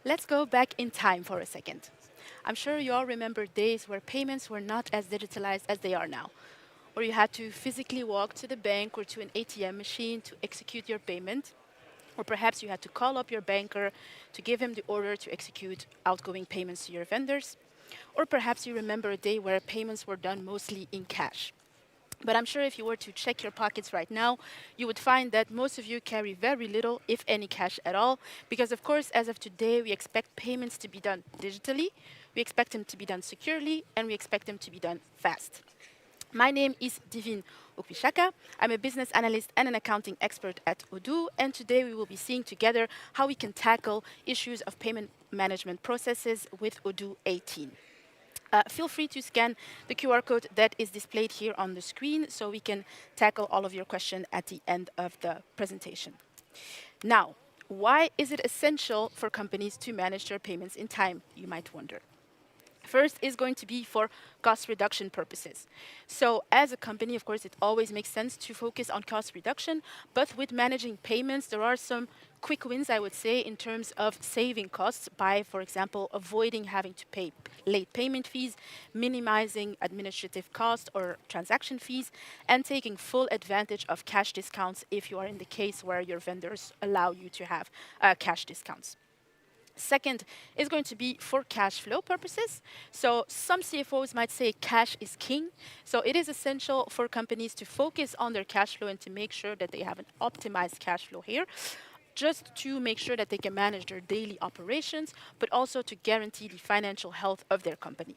Let's go back in time for a second. I'm sure you all remember days where payments were not as digitalized as they are now, where you had to physically walk to the bank or to an ATM machine to execute your payment, or perhaps you had to call up your banker to give him the order to execute outgoing payments to your vendors. Or perhaps you remember a day where payments were done mostly in cash. But I'm sure if you were to check your pockets right now, you would find that most of you carry very little, if any, cash at all. Because, of course, as of today, we expect payments to be done digitally, we expect them to be done securely, and we expect them to be done fast. My name is Divine Okwishaka. I'm a business analyst and an accounting expert at Odoo, and today we will be seeing together how we can tackle issues of payment management processes with Odoo 18. Feel free to scan the QR code that is displayed here on the screen so we can tackle all of your questions at the end of the presentation. Now, why is it essential for companies to manage their payments in time, you might wonder? First is going to be for cost reduction purposes. So as a company, of course, it always makes sense to focus on cost reduction, but with managing payments, there are some quick wins, I would say, in terms of saving costs by, for example, avoiding having to pay late payment fees, minimizing administrative costs or transaction fees, and taking full advantage of cash discounts if you are in the case where your vendors allow you to have cash discounts. Second is going to be for cash flow purposes. So some CFOs might say cash is king. So it is essential for companies to focus on their cash flow and to make sure that they have an optimized cash flow here, just to make sure that they can manage their daily operations, but also to guarantee the financial health of their company.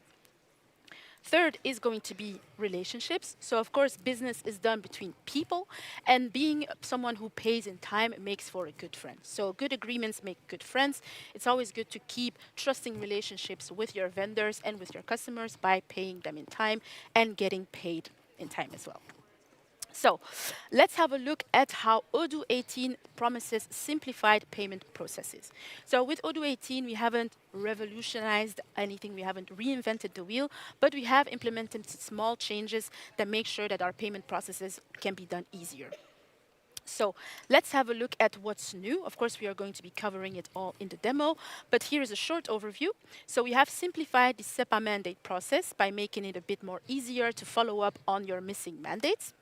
Third is going to be relationships. So, of course, business is done between people, and being someone who pays in time makes for a good friend. So, good agreements make good friends. It's always good to keep trusting relationships with your vendors and with your customers by paying them in time and getting paid in time as well. So let's have a look at how Odoo 18 promises simplified payment processes. So with Odoo 18, we haven't revolutionized anything, we haven't reinvented the wheel, but we have implemented small changes that make sure that our payment processes can be done easier. So let's have a look at what's new. Of course, we are going to be covering it all in the demo, but here is a short overview. So we have simplified the SEPA mandate process by making it a bit more easier to follow up on your missing mandates.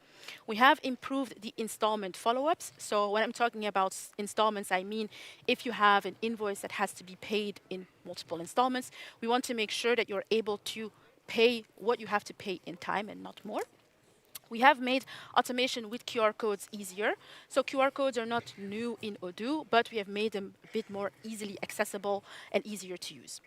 We have improved the installment follow-ups. So when I'm talking about installments, I mean if you have an invoice that has to be paid in multiple installments, we want to make sure that you're able to pay what you have to pay in time and not more. We have made automation with QR codes easier. So QR codes are not new in Odoo, but we have made them a bit more easily accessible and easier to use.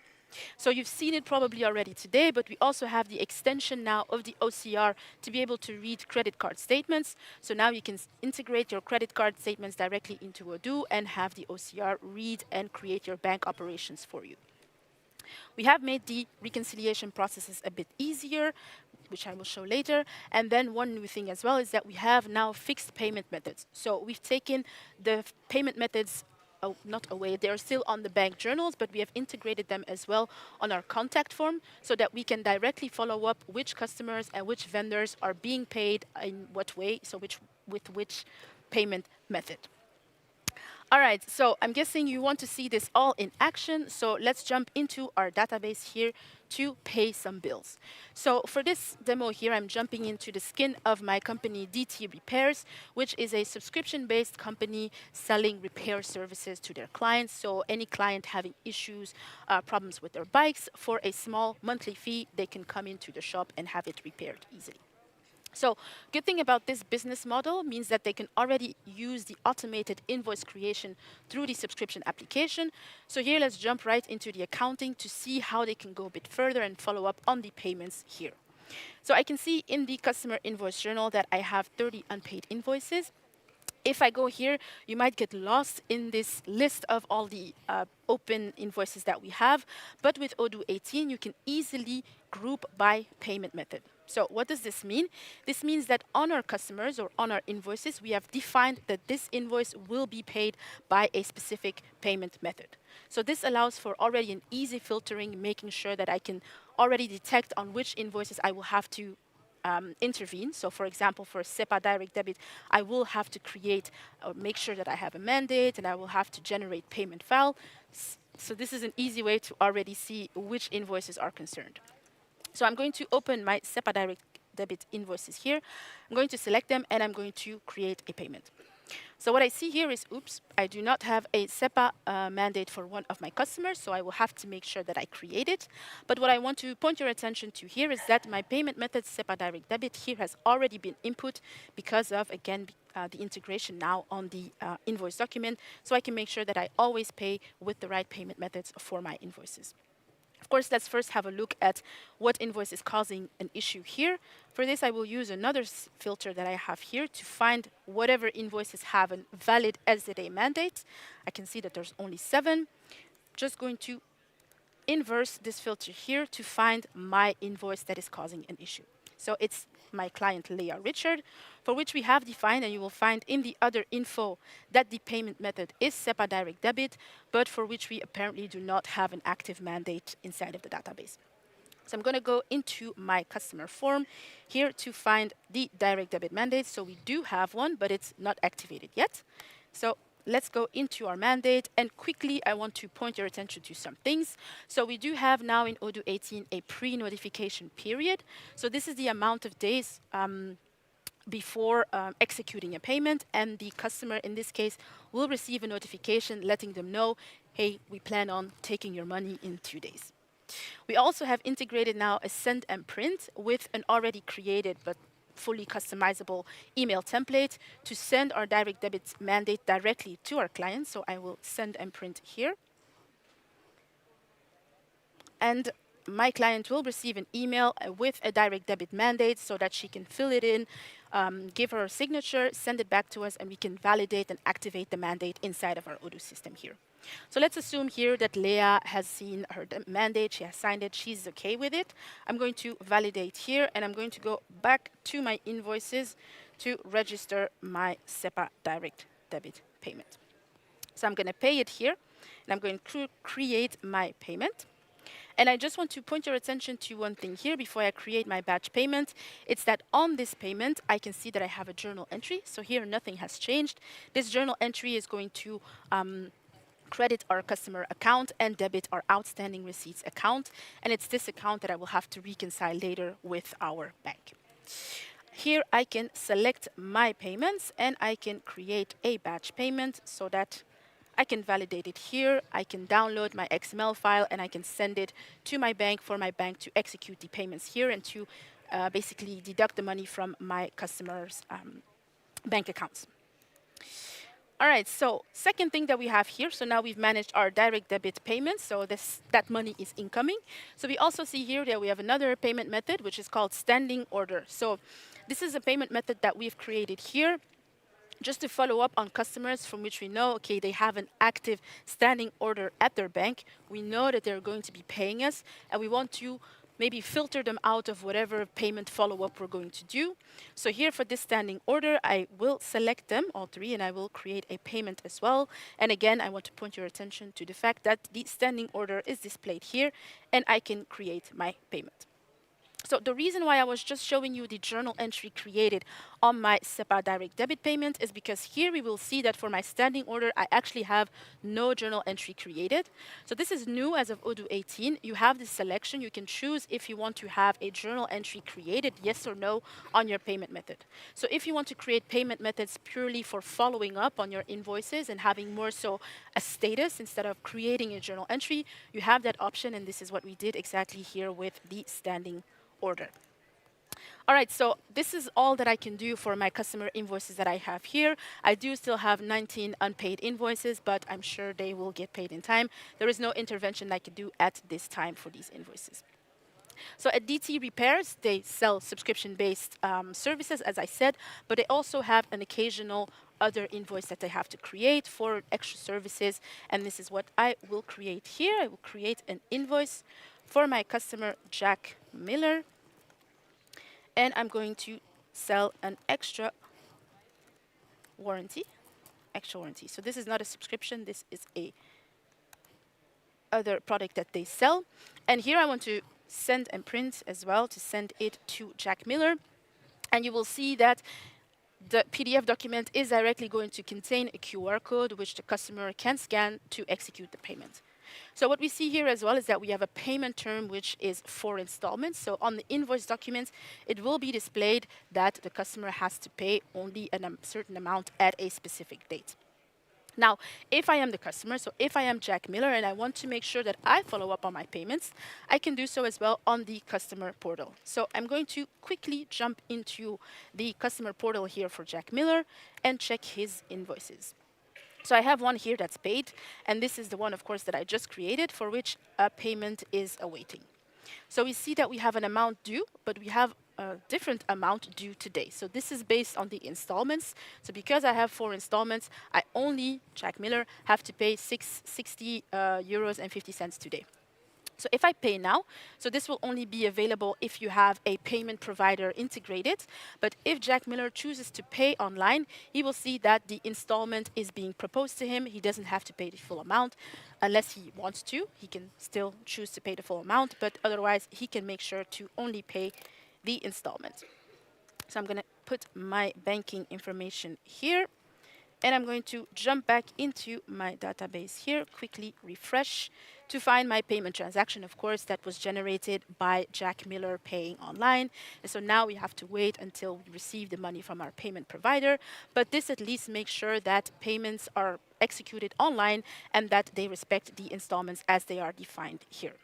So you've seen it probably already today, but we also have the extension now of the OCR to be able to read credit card statements. So now you can integrate your credit card statements directly into Odoo and have the OCR read and create your bank operations for you. We have made the reconciliation processes a bit easier, which I will show later. And then one new thing as well is that we have now fixed payment methods. So we've taken the payment methods not away, they're still on the bank journals, but we have integrated them as well on our contact form so that we can directly follow up which customers and which vendors are being paid in what way, so with which payment method. All right, so I'm guessing you want to see this all in action. So let's jump into our database here to pay some bills. So for this demo here, I'm jumping into the skin of my company DT Repairs, which is a subscription-based company selling repair services to their clients. So any client having issues, problems with their bikes, for a small monthly fee, they can come into the shop and have it repaired easily. So good thing about this business model means that they can already use the automated invoice creation through the subscription application. So here, let's jump right into the accounting to see how they can go a bit further and follow up on the payments here. So I can see in the customer invoice journal that I have 30 unpaid invoices. If I go here, you might get lost in this list of all the open invoices that we have. But with Odoo 18, you can easily group by payment method. So what does this mean? This means that on our customers or on our invoices, we have defined that this invoice will be paid by a specific payment method. So this allows for already an easy filtering, making sure that I can already detect on which invoices I will have to intervene. So for example, for SEPA direct debit, I will have to create or make sure that I have a mandate, and I will have to generate payment file. So this is an easy way to already see which invoices are concerned. So I'm going to open my SEPA direct debit invoices here. I'm going to select them and I'm going to create a payment. So what I see here is, oops, I do not have a SEPA mandate for one of my customers, so I will have to make sure that I create it. But what I want to point your attention to here is that my payment method, SEPA direct debit, here has already been input because of, again, the integration now on the invoice document, so I can make sure that I always pay with the right payment methods for my invoices. Of course, let's first have a look at what invoice is causing an issue here. For this, I will use another filter that I have here to find whatever invoices have a valid SZA mandate. I can see that there's only 7. Just going to inverse this filter here to find my invoice that is causing an issue. So it's my client Leah Richard, for which we have defined, and you will find in the other info that the payment method is SEPA direct debit, but for which we apparently do not have an active mandate inside of the database. So I'm going to go into my customer form here to find the direct debit mandate. So we do have one, but it's not activated yet. So let's go into our mandate, and quickly I want to point your attention to some things. So we do have now in Odoo 18 a pre-notification period. So this is the amount of days before executing a payment, and the customer in this case will receive a notification letting them know, hey, we plan on taking your money in 2 days. We also have integrated now a send and print with an already created but fully customizable email template to send our direct debit mandate directly to our client. So I will send and print here. And my client will receive an email with a direct debit mandate so that she can fill it in, give her a signature, send it back to us, and we can validate and activate the mandate inside of our Odoo system here. So let's assume here that Leah has seen her mandate, she has signed it, she's okay with it. I'm going to validate here, and I'm going to go back to my invoices to register my SEPA direct debit payment. So I'm going to pay it here, and I'm going to create my payment. And I just want to point your attention to one thing here before I create my batch payment. It's that on this payment, I can see that I have a journal entry. So here, nothing has changed. This journal entry is going to credit our customer account and debit our outstanding receipts account. And it's this account that I will have to reconcile later with our bank. Here I can select my payments and I can create a batch payment so that I can validate it here. I can download my XML file and I can send it to my bank for my bank to execute the payments here and to basically deduct the money from my customers' bank accounts. All right, so second thing that we have here, so now we've managed our direct debit payments, so that money is incoming. So we also see here that we have another payment method, which is called standing order. So this is a payment method that we've created here just to follow up on customers from which we know, okay, they have an active standing order at their bank. We know that they're going to be paying us, and we want to maybe filter them out of whatever payment follow-up we're going to do. So here for this standing order, I will select them, all 3, and I will create a payment as well. And again, I want to point your attention to the fact that the standing order is displayed here, and I can create my payment. So the reason why I was just showing you the journal entry created on my SEPA direct debit payment is because here we will see that for my standing order, I actually have no journal entry created. So this is new as of Odoo 18. You have this selection. You can choose if you want to have a journal entry created, yes or no, on your payment method. So if you want to create payment methods purely for following up on your invoices and having more so a status instead of creating a journal entry, you have that option, and this is what we did exactly here with the standing order. All right, so this is all that I can do for my customer invoices that I have here. I do still have 19 unpaid invoices, but I'm sure they will get paid in time. There is no intervention I can do at this time for these invoices. So at DT Repairs, they sell subscription-based services, as I said, but they also have an occasional other invoice that they have to create for extra services, and this is what I will create here. I will create an invoice for my customer, Jack Miller, and I'm going to sell an extra warranty. So this is not a subscription, this is a other product that they sell. And here I want to send and print as well, to send it to Jack Miller. And you will see that the PDF document is directly going to contain a QR code which the customer can scan to execute the payment. So what we see here as well is that we have a payment term which is 4 installments. So on the invoice documents, it will be displayed that the customer has to pay only a certain amount at a specific date. Now, if I am the customer, so if I am Jack Miller and I want to make sure that I follow up on my payments, I can do so as well on the customer portal. So I'm going to quickly jump into the customer portal here for Jack Miller and check his invoices. So I have one here that's paid, and this is the one, of course, that I just created for which a payment is awaiting. So we see that we have an amount due, but we have a different amount due today. So this is based on the installments. So because I have 4 installments, I only, Jack Miller, have to pay 60 euros and 50 cents today. So if I pay now, so this will only be available if you have a payment provider integrated. But if Jack Miller chooses to pay online, he will see that the installment is being proposed to him. He doesn't have to pay the full amount unless he wants to. He can still choose to pay the full amount, but otherwise he can make sure to only pay the installment. So I'm going to put my banking information here. And I'm going to jump back into my database here, quickly refresh to find my payment transaction, of course, that was generated by Jack Miller paying online. And so now we have to wait until we receive the money from our payment provider. But this at least makes sure that payments are executed online and that they respect the installments as they are defined here.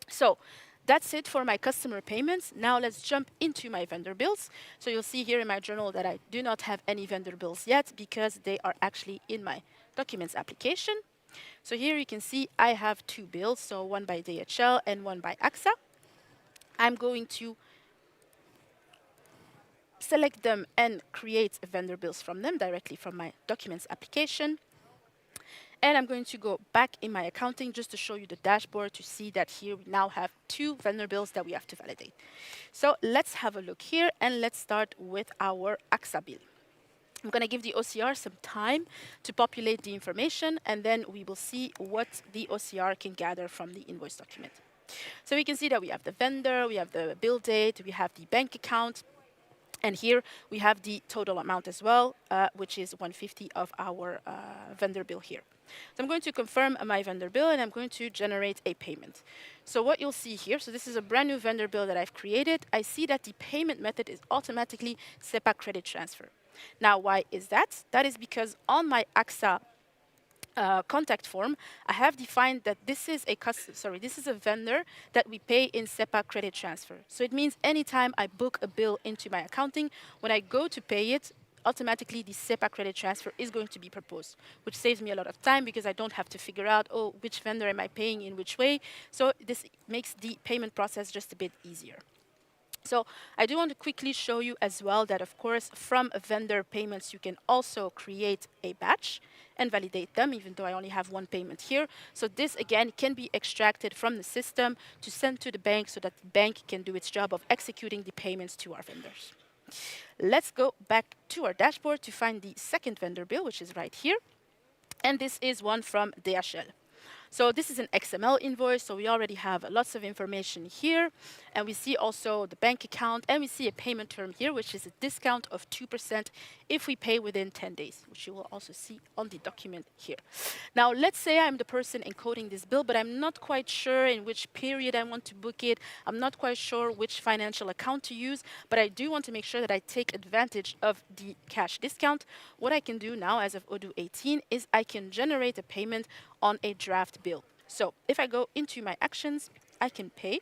So that's it for my customer payments. Now let's jump into my vendor bills. So you'll see here in my journal that I do not have any vendor bills yet because they are actually in my documents application. So here you can see I have 2 bills, so one by DHL and one by AXA. I'm going to select them and create vendor bills from them directly from my documents application. And I'm going to go back in my accounting just to show you the dashboard to see that here we now have 2 vendor bills that we have to validate. So let's have a look here and let's start with our AXA bill. I'm going to give the OCR some time to populate the information and then we will see what the OCR can gather from the invoice document. So we can see that we have the vendor, we have the bill date, we have the bank account, and here we have the total amount as well, which is 150 of our vendor bill here. So I'm going to confirm my vendor bill and I'm going to generate a payment. So what you'll see here, so this is a brand new vendor bill that I've created. I see that the payment method is automatically SEPA credit transfer. Now, why is that? That is because on my AXA contact form, I have defined that this is a vendor that we pay in SEPA credit transfer. So it means anytime I book a bill into my accounting, when I go to pay it, automatically the SEPA credit transfer is going to be proposed, which saves me a lot of time because I don't have to figure out, oh, which vendor am I paying in which way. So this makes the payment process just a bit easier. So I do want to quickly show you as well that, of course, from vendor payments, you can also create a batch and validate them, even though I only have 1 payment here. So this, again, can be extracted from the system to send to the bank so that the bank can do its job of executing the payments to our vendors. Let's go back to our dashboard to find the second vendor bill, which is right here. And this is one from DHL. So this is an XML invoice, so we already have lots of information here. And we see also the bank account, and we see a payment term here, which is a discount of 2% if we pay within 10 days, which you will also see on the document here. Now, let's say I'm the person encoding this bill, but I'm not quite sure in which period I want to book it. I'm not quite sure which financial account to use, but I do want to make sure that I take advantage of the cash discount. What I can do now, as of Odoo 18, is I can generate a payment on a draft bill. So if I go into my actions, I can pay.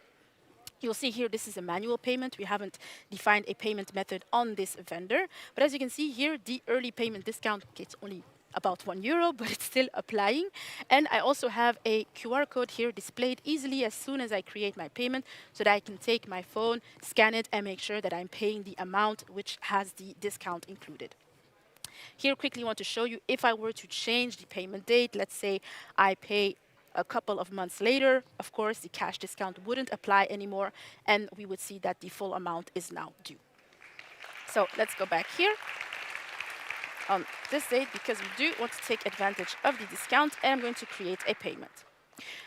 You'll see here, this is a manual payment. We haven't defined a payment method on this vendor. But as you can see here, the early payment discount, okay, it's only about €1, but it's still applying. And I also have a QR code here displayed easily as soon as I create my payment so that I can take my phone, scan it, and make sure that I'm paying the amount which has the discount included. Here, quickly want to show you if I were to change the payment date, let's say I pay a couple of months later, of course, the cash discount wouldn't apply anymore, and we would see that the full amount is now due. So let's go back here on this date because we do want to take advantage of the discount, and I'm going to create a payment.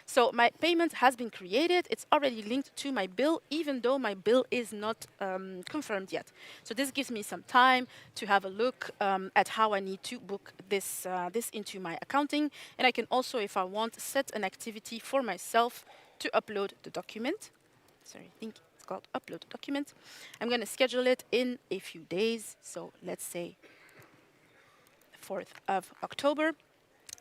So my payment has been created. It's already linked to my bill, even though my bill is not confirmed yet. So this gives me some time to have a look at how I need to book this into my accounting. And I can also, if I want, set an activity for myself to upload the document. Sorry, I think it's called upload document. I'm going to schedule it in a few days. So let's say 4th of October.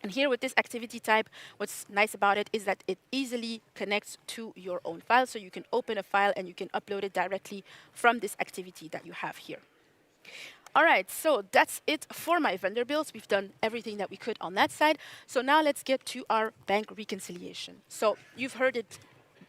And here with this activity type, what's nice about it is that it easily connects to your own file. So you can open a file and you can upload it directly from this activity that you have here. All right, so that's it for my vendor bills. We've done everything that we could on that side. So now let's get to our bank reconciliation. So you've heard it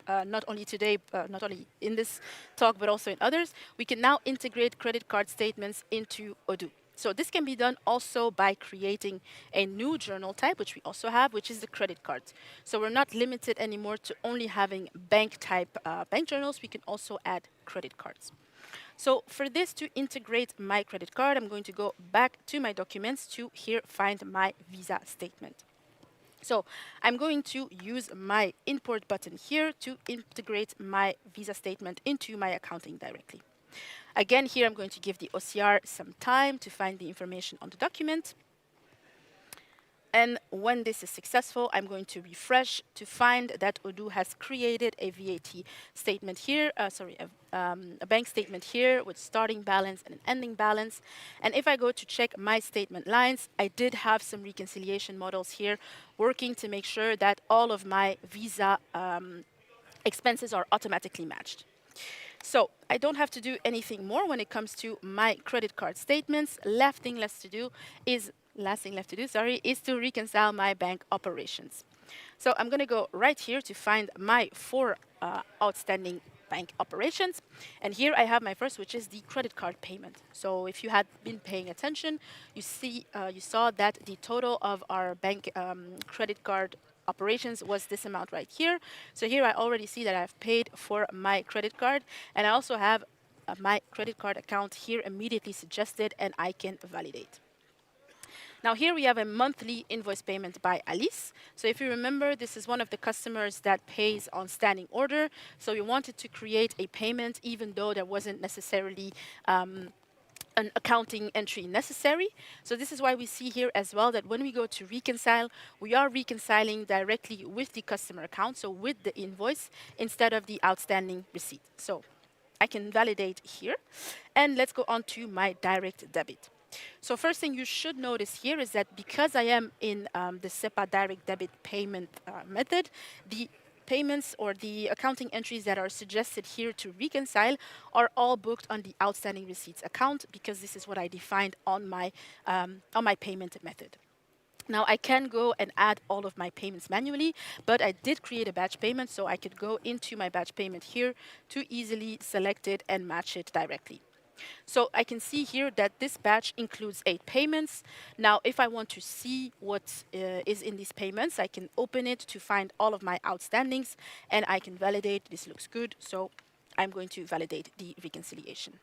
not only today, not only in this talk, but also in others. We can now integrate credit card statements into Odoo. So this can be done also by creating a new journal type, which we also have, which is the credit cards. So we're not limited anymore to only having bank type bank journals. We can also add credit cards. So for this to integrate my credit card, I'm going to go back to my documents to here find my Visa statement. So I'm going to use my import button here to integrate my Visa statement into my accounting directly. Again, here I'm going to give the OCR some time to find the information on the document. And when this is successful, I'm going to refresh to find that Odoo has created a VAT statement here, a bank statement here with starting balance and an ending balance. And if I go to check my statement lines, I did have some reconciliation models here working to make sure that all of my Visa expenses are automatically matched. So I don't have to do anything more when it comes to my credit card statements. Last thing left to do is to reconcile my bank operations. So I'm going to go right here to find my 4 outstanding bank operations. And here I have my first, which is the credit card payment. So if you had been paying attention, you saw that the total of our bank credit card operations was this amount right here. So here I already see that I've paid for my credit card, and I also have my credit card account here immediately suggested, and I can validate. Now here we have a monthly invoice payment by Alice. So if you remember, this is one of the customers that pays on standing order. So we wanted to create a payment even though there wasn't necessarily an accounting entry necessary. So this is why we see here as well that when we go to reconcile, we are reconciling directly with the customer account, so with the invoice, instead of the outstanding receipt. So I can validate here. And let's go on to my direct debit. So first thing you should notice here is that because I am in the SEPA direct debit payment method, the payments or the accounting entries that are suggested here to reconcile are all booked on the outstanding receipts account because this is what I defined on my payment method. Now I can go and add all of my payments manually, but I did create a batch payment, so I could go into my batch payment here to easily select it and match it directly. So I can see here that this batch includes 8 payments. Now, if I want to see what is in these payments, I can open it to find all of my outstandings, and I can validate this looks good. So I'm going to validate the reconciliation.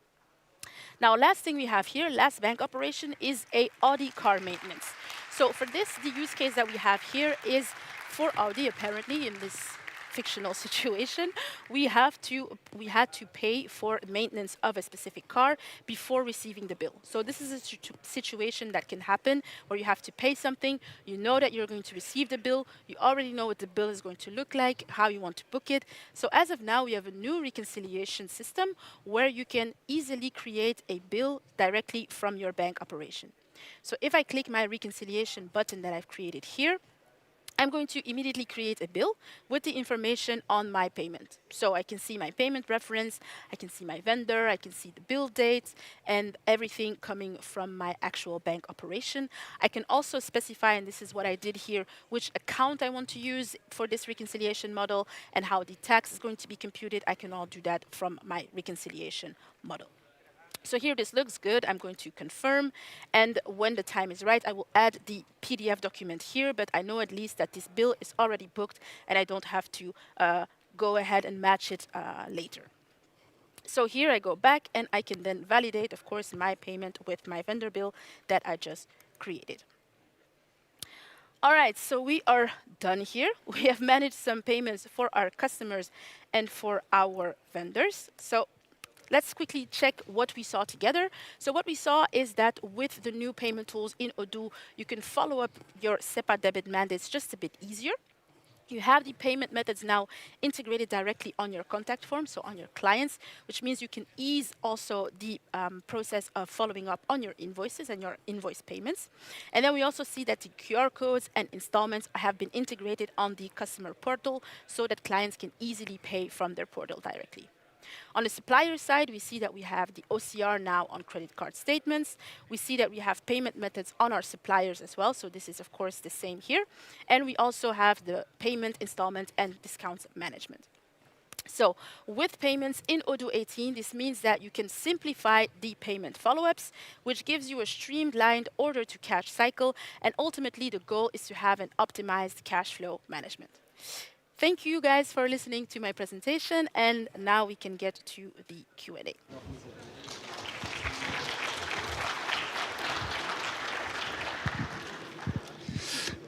Now, last thing we have here, last bank operation, is a Audi car maintenance. So for this, the use case that we have here is for Audi, apparently, in this fictional situation, we had to pay for maintenance of a specific car before receiving the bill. So this is a situation that can happen where you have to pay something, you know that you're going to receive the bill, you already know what the bill is going to look like, how you want to book it. So as of now, we have a new reconciliation system where you can easily create a bill directly from your bank operation. So if I click my reconciliation button that I've created here, I'm going to immediately create a bill with the information on my payment. So I can see my payment reference, I can see my vendor, I can see the bill dates, and everything coming from my actual bank operation. I can also specify, and this is what I did here, which account I want to use for this reconciliation model and how the tax is going to be computed. I can all do that from my reconciliation model. So here this looks good. I'm going to confirm, and when the time is right, I will add the PDF document here, but I know at least that this bill is already booked and I don't have to go ahead and match it later. So here I go back and I can then validate, of course, my payment with my vendor bill that I just created. All right, so we are done here. We have managed some payments for our customers and for our vendors. So let's quickly check what we saw together. So what we saw is that with the new payment tools in Odoo, you can follow up your SEPA debit mandates just a bit easier. You have the payment methods now integrated directly on your contact form, so on your clients, which means you can ease also the process of following up on your invoices and your invoice payments. And then we also see that the QR codes and installments have been integrated on the customer portal so that clients can easily pay from their portal directly. On the supplier side, we see that we have the OCR now on credit card statements. We see that we have payment methods on our suppliers as well. So this is, of course, the same here. And we also have the payment, installment, and discounts management. So with payments in Odoo 18, this means that you can simplify the payment follow-ups, which gives you a streamlined order-to-cash cycle. And ultimately, the goal is to have an optimized cash flow management. Thank you guys for listening to my presentation, and now we can get to the Q&A.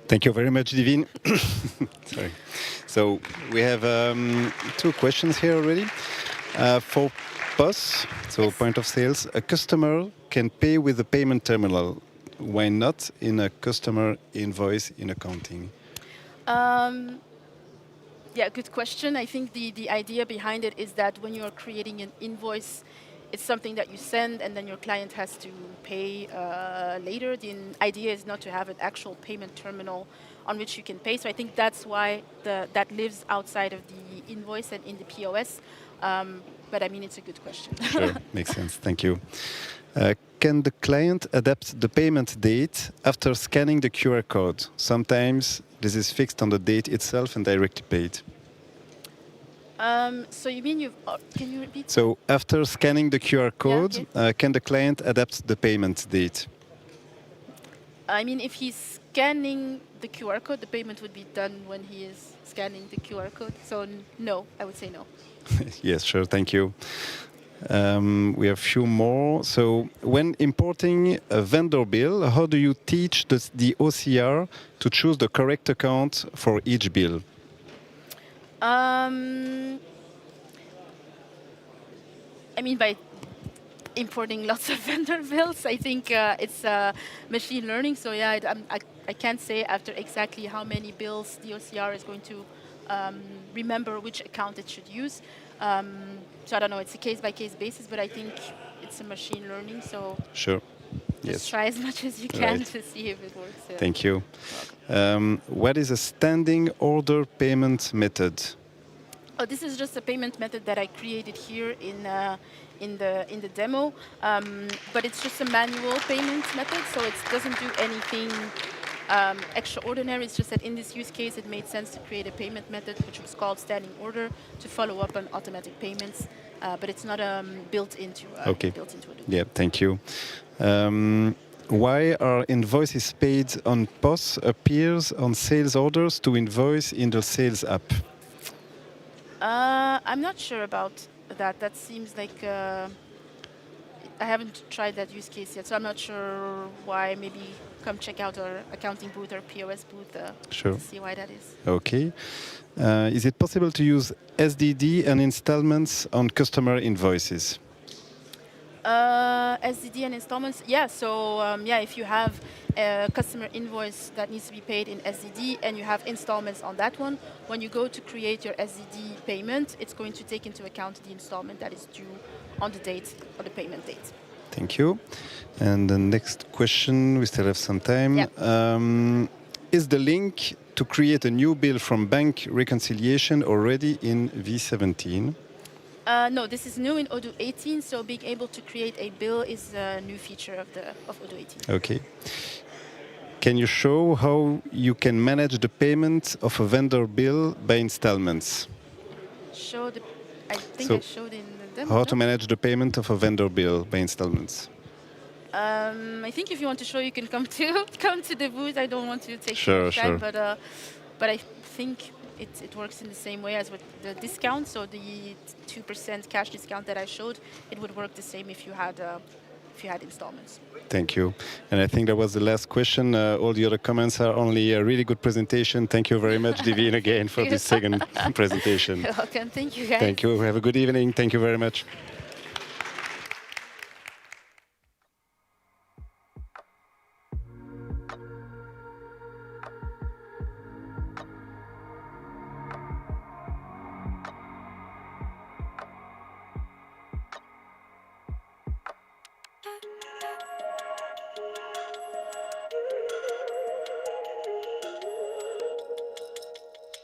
Thank you very much, Divine. Sorry. So we have two questions here already. For POS, so Yes. point of sales, a customer can pay with the payment terminal. Why not in a customer invoice in accounting? Yeah, good question. I think the idea behind it is that when you're creating an invoice, it's something that you send and then your client has to pay later. The idea is not to have an actual payment terminal on which you can pay. So I think that's why that lives outside of the invoice and in the POS. But I mean, it's a good question. Sure, makes sense. Thank you. Can the client adapt the payment date after scanning the QR code? Sometimes this is fixed on the date itself and directly paid. So you mean can you repeat? So after scanning the QR code, okay. can the client adapt the payment date? I mean, if he's scanning the QR code, the payment would be done when he is scanning the QR code. So no, I would say no. Yes, sure. Thank you. We have a few more. So when importing a vendor bill, how do you teach the OCR to choose the correct account for each bill? I mean, by importing lots of vendor bills, I think it's machine learning. So yeah, I can't say after exactly how many bills the OCR is going to remember which account it should use. So I don't know, it's a case-by-case basis, but I think it's a machine learning. So Sure. just Yes. try as much as you can Right. to see if it works. Thank you. What is a standing order payment method? Oh, this is just a payment method that I created here in the demo, but it's just a manual payment method, so it doesn't do anything extraordinary. It's just that in this use case, it made sense to create a payment method, which was called standing order, to follow up on automatic payments, but it's not built into Okay. Odoo. Yeah, thank you. Why are invoices paid on POS appears on sales orders to invoice in the sales app? I'm not sure about that. That seems like I haven't tried that use case yet, so I'm not sure why. Maybe come check out our accounting booth or POS booth Sure. to see why that is. Okay. Is it possible to use SDD and installments on customer invoices? SDD and installments, yeah. So yeah, if you have a customer invoice that needs to be paid in SDD and you have installments on that one, when you go to create your SDD payment, it's going to take into account the installment that is due on the date or the payment date. Thank you. And the next question, we still have some time. Yeah. Is the link to create a new bill from bank reconciliation already in V17? No, this is new in Odoo 18, so being able to create a bill is a new feature of Odoo 18. Okay. Can you show how you can manage the payment of a vendor bill by installments? I think I showed in the demo. How to manage the payment of a vendor bill by installments? I think if you want to show, you can come to the booth. I don't want to take too Sure, much time, sure. but I think it works in the same way as with the discount. So the 2% cash discount that I showed, it would work the same if you had if you had installments. Thank you. And I think that was the last question. All the other comments are only a really good presentation. Thank you very much, Divine, again for this second presentation. You're welcome. Thank you, guys. Thank you. Have a good evening. Thank you very much.